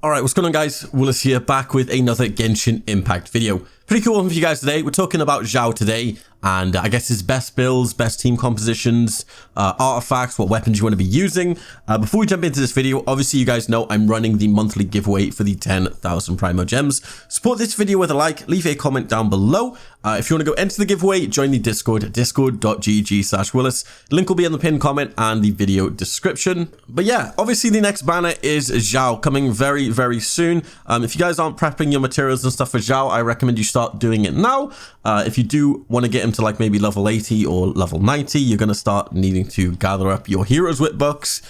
Alright, what's going on guys? Willis here, back with another Genshin Impact video. Pretty cool one for you guys today. We're talking about Xiao today, and I guess his best builds, best team compositions, artifacts, what weapons you want to be using. Before we jump into this video, obviously you guys know I'm running the monthly giveaway for the 10,000 Primo Gems. Support this video with a like, leave a comment down below. If you want to go enter the giveaway, join the Discord, discord.gg/Willis. Link will be in the pinned comment and the video description. But yeah, obviously the next banner is Xiao, coming very, very soon. If you guys aren't prepping your materials and stuff for Xiao, I recommend you start doing it now. If you do want to get him to like maybe level 80 or level 90, you're going to start needing to gather up your Heroes Wit books,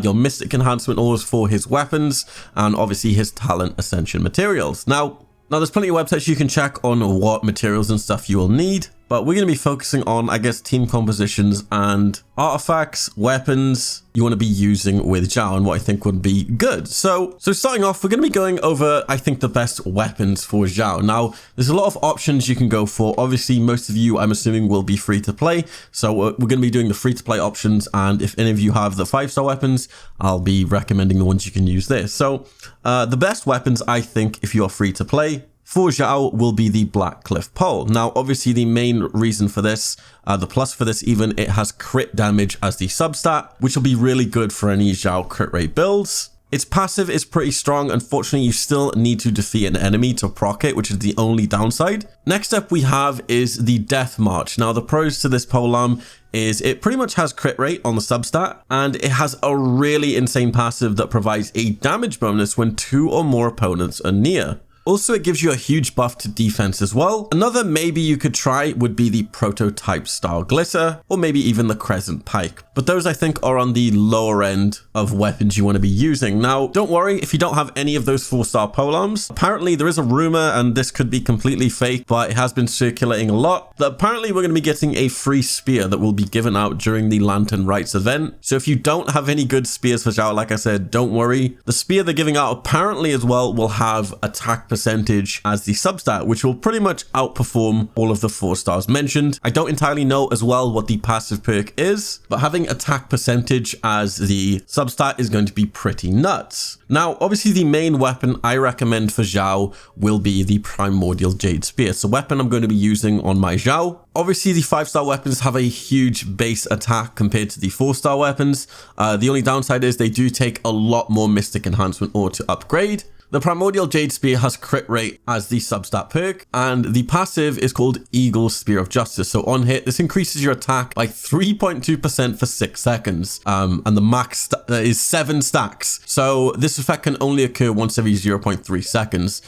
your Mystic Enhancement ores for his weapons, and obviously his Talent Ascension materials. Now there's plenty of websites you can check on what materials and stuff you will need, but we're going to be focusing on, I guess, team compositions and artifacts, weapons you want to be using with Xiao and what I think would be good. So starting off, we're going to be going over, I think, the best weapons for Xiao. Now, there's a lot of options you can go for. Obviously, most of you, I'm assuming, will be free to play. So we're going to be doing the free to play options. And if any of you have the 5-star weapons, I'll be recommending the ones you can use there. So the best weapons, I think, if you are free to play for Xiao, will be the Black Cliff Pole. Now, obviously, the main reason for this, the plus for this even, it has crit damage as the substat, which will be really good for any Xiao crit rate builds. Its passive is pretty strong. Unfortunately, you still need to defeat an enemy to proc it, which is the only downside. Next up we have is the Death March. Now, the pros to this polearm is it pretty much has crit rate on the substat, and it has a really insane passive that provides a damage bonus when 2 or more opponents are near. Also, it gives you a huge buff to defense as well. Another maybe you could try would be the Prototype Style Glitter, or maybe even the Crescent Pike. But those, I think, are on the lower end of weapons you want to be using. Now, don't worry if you don't have any of those 4-star polearms. Apparently, there is a rumor, and this could be completely fake, but it has been circulating a lot, that apparently we're going to be getting a free spear that will be given out during the Lantern Rites event. So if you don't have any good spears for Xiao, like I said, don't worry. The spear they're giving out apparently as well will have attack percentage as the substat, which will pretty much outperform all of the 4 stars mentioned. I don't entirely know as well what the passive perk is, but having attack percentage as the substat is going to be pretty nuts. Now, obviously the main weapon I recommend for Xiao will be the Primordial Jade Spear. It's a weapon I'm going to be using on my Xiao. Obviously, the 5-star weapons have a huge base attack compared to the 4-star weapons. The only downside is they do take a lot more Mystic Enhancement ore to upgrade. The Primordial Jade Spear has crit rate as the substat perk, and the passive is called Eagle's Spear of Justice. So on hit, this increases your attack by 3.2% for 6 seconds, and the max is 7 stacks. So this effect can only occur once every 0.3 seconds.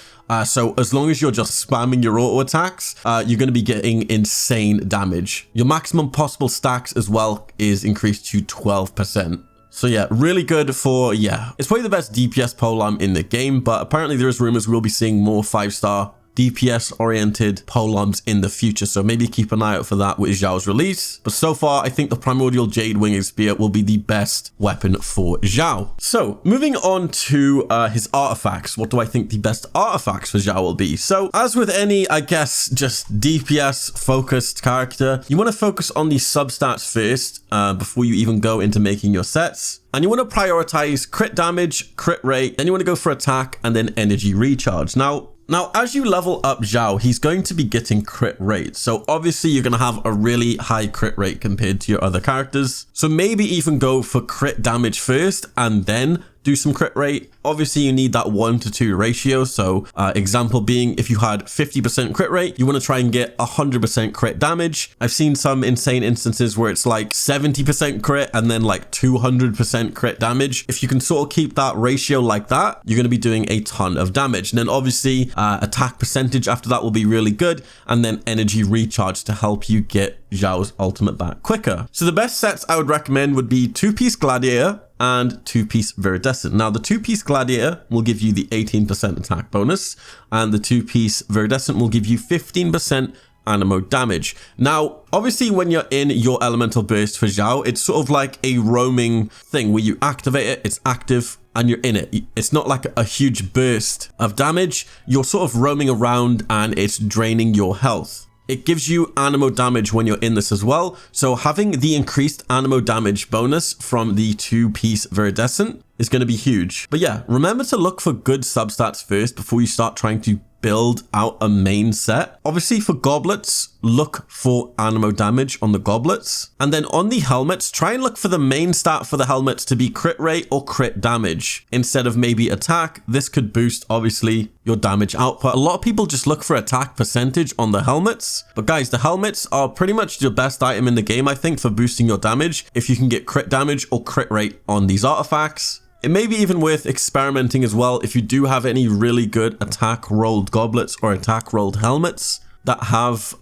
So as long as you're just spamming your auto attacks, you're going to be getting insane damage. Your maximum possible stacks as well is increased to 12%. So yeah, really good for, it's probably the best DPS polearm in the game, but apparently there is rumors we'll be seeing more 5-star DPS oriented polearms in the future, so maybe keep an eye out for that with Xiao's release. But so far, I think the Primordial Jade Winged Spear will be the best weapon for Xiao. So moving on to his artifacts, what do I think the best artifacts for Xiao will be? So as with any, I guess, just DPS focused character, you want to focus on the substats first before you even go into making your sets. And you want to prioritize crit damage, crit rate, then you want to go for attack, and then energy recharge. Now, as you level up Xiao, he's going to be getting crit rate. So obviously you're going to have a really high crit rate compared to your other characters. So maybe even go for crit damage first and then do some crit rate. Obviously, you need that 1-to-2 ratio. So example being, if you had 50% crit rate, you want to try and get 100% crit damage. I've seen some insane instances where it's like 70% crit and then like 200% crit damage. If you can sort of keep that ratio like that, you're going to be doing a ton of damage. And then obviously attack percentage after that will be really good. And then energy recharge to help you get Xiao's ultimate back quicker. So the best sets I would recommend would be 2-piece Gladiator and 2-piece Viridescent. Now, the 2-piece Gladiator will give you the 18% attack bonus, and the 2-piece Viridescent will give you 15% Animo damage. Now, obviously, when you're in your Elemental Burst for Xiao, it's sort of like a roaming thing where you activate it, it's active, and you're in it. It's not like a huge burst of damage. You're sort of roaming around and it's draining your health. it gives you animo damage when you're in this as well. So having the increased animo damage bonus from the 2-piece Viridescent is going to be huge. But yeah, remember to look for good substats first before you start trying to build out a main set. Obviously for goblets, look for animo damage on the goblets. And then on the helmets, try and look for the main stat for the helmets to be crit rate or crit damage instead of maybe attack. This could boost obviously your damage output. A lot of people just look for attack percentage on the helmets. But guys, the helmets are pretty much your best item in the game, I think, for boosting your damage. If you can get crit damage or crit rate on these artifacts. It may be even worth experimenting as well if you do have any really good attack rolled goblets or attack rolled helmets that have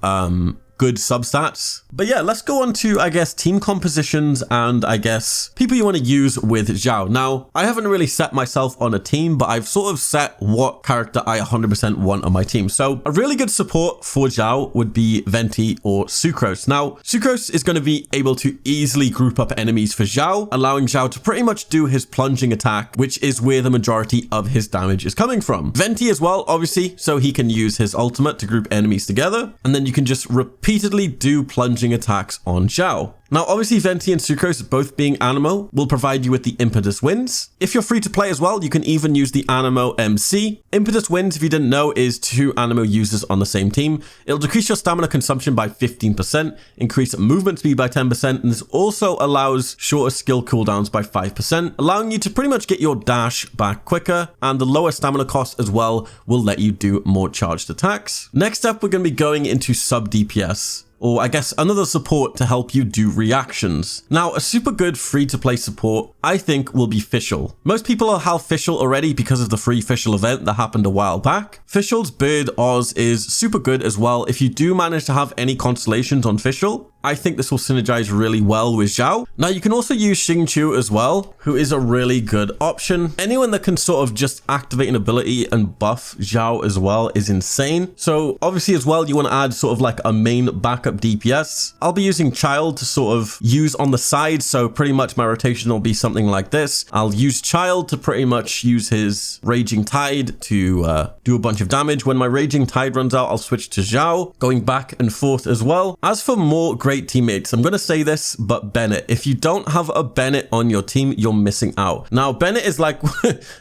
good substats. But yeah, let's go on to, I guess, team compositions and I guess people you want to use with Xiao. Now, I haven't really set myself on a team, but I've sort of set what character I 100% want on my team. So a really good support for Xiao would be Venti or Sucrose. Now, Sucrose is going to be able to easily group up enemies for Xiao, allowing Xiao to pretty much do his plunging attack, which is where the majority of his damage is coming from. Venti as well, obviously, so he can use his ultimate to group enemies together, and then you can just repeatedly do plunging attacks on Xiao. Now, obviously, Venti and Sucrose both being Animo will provide you with the Impetus Winds. If you're free to play as well, you can even use the Animo MC. Impetus Winds, if you didn't know, is 2 Animo users on the same team. It'll decrease your stamina consumption by 15%, increase movement speed by 10%, and this also allows shorter skill cooldowns by 5%, allowing you to pretty much get your dash back quicker, and the lower stamina cost as well will let you do more charged attacks. Next up, we're going to be going into sub DPS. Or I guess another support to help you do reactions. Now, a super good free-to-play support, I think, will be Fischl. Most people have Fischl already because of the free Fischl event that happened a while back. Fischl's Bird Oz is super good as well. If you do manage to have any constellations on Fischl, I think this will synergize really well with Xiao. Now, you can also use Xingqiu as well, who is a really good option. Anyone that can sort of just activate an ability and buff Xiao as well is insane. So obviously as well, you want to add sort of like a main backup DPS. I'll be using Child to sort of use on the side. So pretty much my rotation will be something like this. I'll use Child to pretty much use his Raging Tide to do a bunch of damage. When my Raging Tide runs out, I'll switch to Xiao, going back and forth as well. As for more great teammates, I'm going to say this, but Bennett. If you don't have a Bennett on your team, you're missing out. Now, Bennett is like,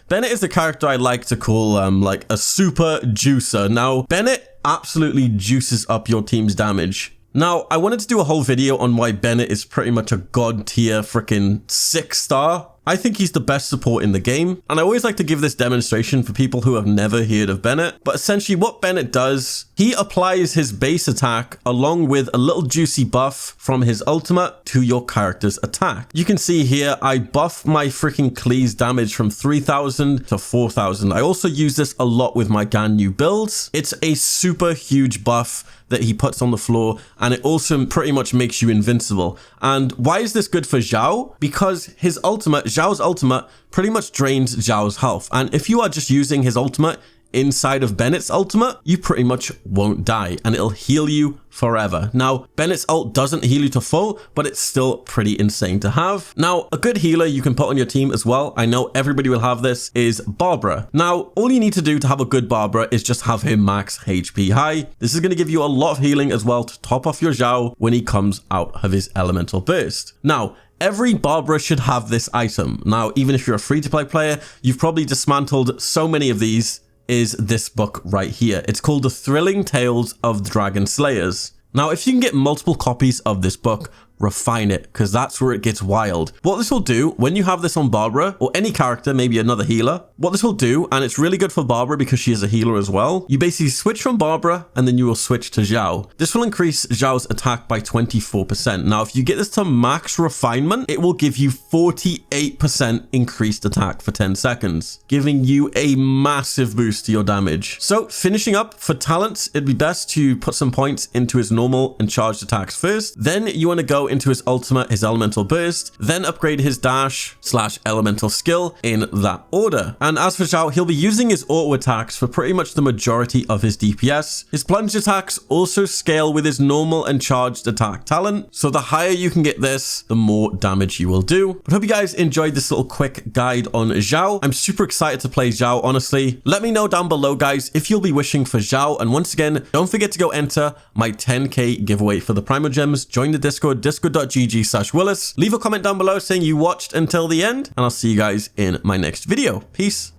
Bennett is the character I like to call like a super juicer. Now, Bennett absolutely juices up your team's damage. Now, I wanted to do a whole video on why Bennett is pretty much a god tier freaking 6-star. I think he's the best support in the game, and I always like to give this demonstration for people who have never heard of Bennett. But essentially what Bennett does, he applies his base attack along with a little juicy buff from his ultimate to your character's attack. You can see here, I buff my freaking Klee's damage from 3,000 to 4,000. I also use this a lot with my Ganyu builds. It's a super huge buff that he puts on the floor, and it also pretty much makes you invincible. And why is this good for Xiao? Because his ultimate, Xiao's ultimate, pretty much drains Xiao's health. And if you are just using his ultimate inside of Bennett's ultimate, you pretty much won't die, and it'll heal you forever. Now, Bennett's ult doesn't heal you to full, but it's still pretty insane to have. Now, a good healer you can put on your team as well, I know everybody will have this, is Barbara. Now, all you need to do to have a good Barbara is just have him max HP high. This is going to give you a lot of healing as well to top off your Xiao when he comes out of his elemental burst. Now, every Barbara should have this item. Now, even if you're a free-to-play player, you've probably dismantled so many of these, is this book right here. It's called The Thrilling Tales of Dragon Slayers. Now, if you can get multiple copies of this book, refine it, because that's where it gets wild. What this will do, when you have this on Barbara, or any character, maybe another healer, what this will do, and it's really good for Barbara because she is a healer as well, you basically switch from Barbara, and then you will switch to Xiao. This will increase Xiao's attack by 24%. Now, if you get this to max refinement, it will give you 48% increased attack for 10 seconds, giving you a massive boost to your damage. So, finishing up, for talents, it'd be best to put some points into his normal and charged attacks first. Then you want to go Xiao into his ultimate, his elemental burst, then upgrade his dash / elemental skill in that order. And as for Xiao, he'll be using his auto attacks for pretty much the majority of his DPS. His plunge attacks also scale with his normal and charged attack talent, so the higher you can get this, the more damage you will do. But hope you guys enjoyed this little quick guide on Xiao. I'm super excited to play Xiao, honestly. Let me know down below, guys, if you'll be wishing for Xiao. And once again, don't forget to go enter my 10k giveaway for the Primo Gems. Join the Discord, discord.gg/Willis. Leave a comment down below saying you watched until the end, and I'll see you guys in my next video. Peace.